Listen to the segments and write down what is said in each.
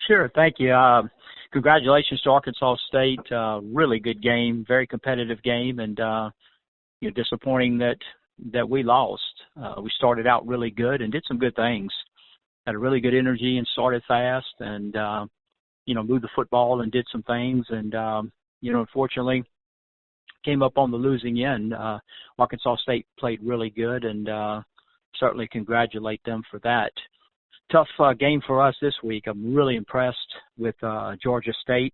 Sure, thank you. Congratulations to Arkansas State. Really good game, very competitive game, and disappointing that we lost. We started out really good and did some good things. Had a really good energy and started fast, and moved the football and did some things, and unfortunately came up on the losing end. Arkansas State played really good, and certainly congratulate them for that. Tough game for us this week. I'm really impressed with Georgia State,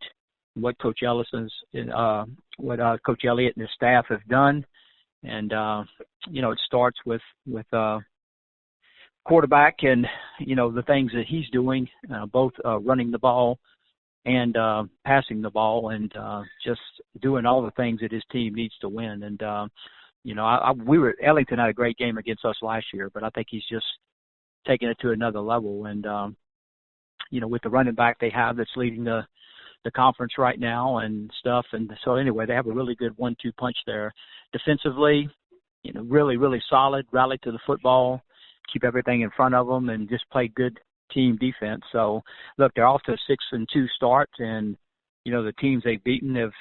what Coach Elliott and his staff have done, and it starts with quarterback and the things that he's doing, both running the ball and passing the ball, and just doing all the things that his team needs to win. And Ellington had a great game against us last year, but I think he's just taking it to another level. And with the running back they have that's leading the conference right now and stuff, and so anyway, they have a really good 1-2 punch there. Defensively, really, really solid, rally to the football, keep everything in front of them, and just play good team defense. So look, they're off to a 6-2 start, and the teams they've beaten is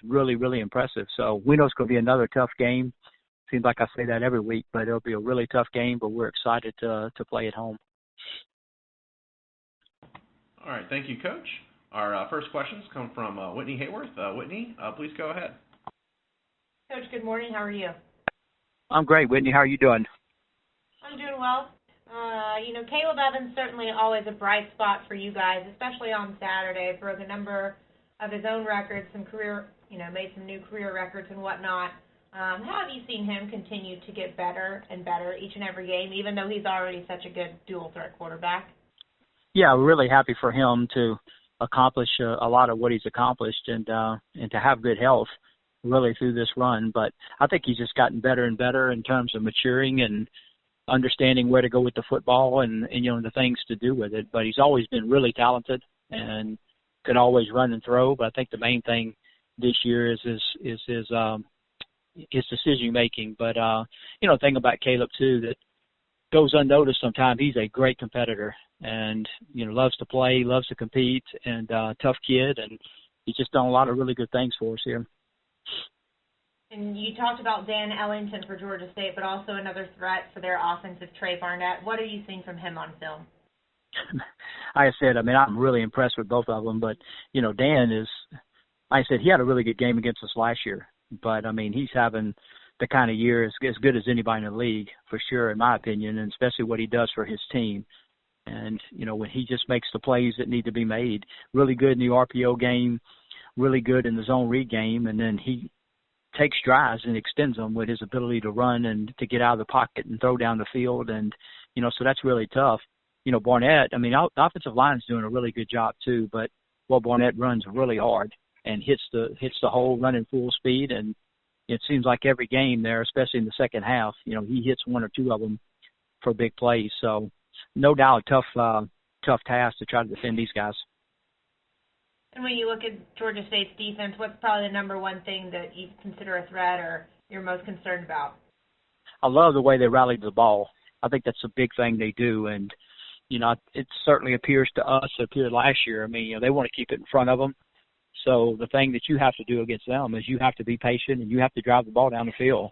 really, really impressive. So we know it's going to be another tough game. Seems like I say that every week, but it'll be a really tough game, but we're excited to play at home. All right, thank you, Coach. Our first questions come from Whitney Hayworth. Whitney, please go ahead. Coach, good morning. How are you? I'm great, Whitney. How are you doing? I'm doing well. Caleb Evans certainly always a bright spot for you guys, especially on Saturday. Broke a number of his own records, some career, made some new career records and whatnot. How have you seen him continue to get better and better each and every game, even though he's already such a good dual-threat quarterback? Yeah, we're really happy for him to accomplish a lot of what he's accomplished, and to have good health really through this run. But I think he's just gotten better and better in terms of maturing and understanding where to go with the football and the things to do with it. But he's always been really talented and could always run and throw. But I think the main thing this year is his decision making. But the thing about Caleb too that goes unnoticed sometimes, he's a great competitor, and loves to play, loves to compete, and tough kid, and he's just done a lot of really good things for us here. And you talked about Dan Ellington for Georgia State, but also another threat for their offensive, Trey Barnett. What are you seeing from him on film? Like I said, I'm really impressed with both of them, but Dan is, like I said, he had a really good game against us last year. But, he's having the kind of year as good as anybody in the league, for sure, in my opinion, and especially what he does for his team. And, when he just makes the plays that need to be made, really good in the RPO game, really good in the zone read game, and then he takes drives and extends them with his ability to run and to get out of the pocket and throw down the field. And, so that's really tough. Barnett, the offensive line is doing a really good job too, but, Barnett runs really hard and hits the hole running full speed, and it seems like every game there, especially in the second half, he hits one or two of them for big plays. So no doubt tough task to try to defend these guys. And when you look at Georgia State's defense, what's probably the number one thing that you consider a threat or you're most concerned about? I love the way they rallied the ball. I think that's a big thing they do, and it certainly appears to us, it appeared last year. They want to keep it in front of them. So the thing that you have to do against them is you have to be patient and you have to drive the ball down the field,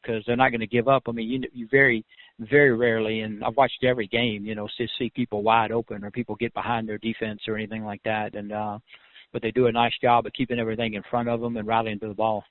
because they're not going to give up. You very, very rarely, and I've watched every game, see people wide open or people get behind their defense or anything like that. And but they do a nice job of keeping everything in front of them and rallying to the ball.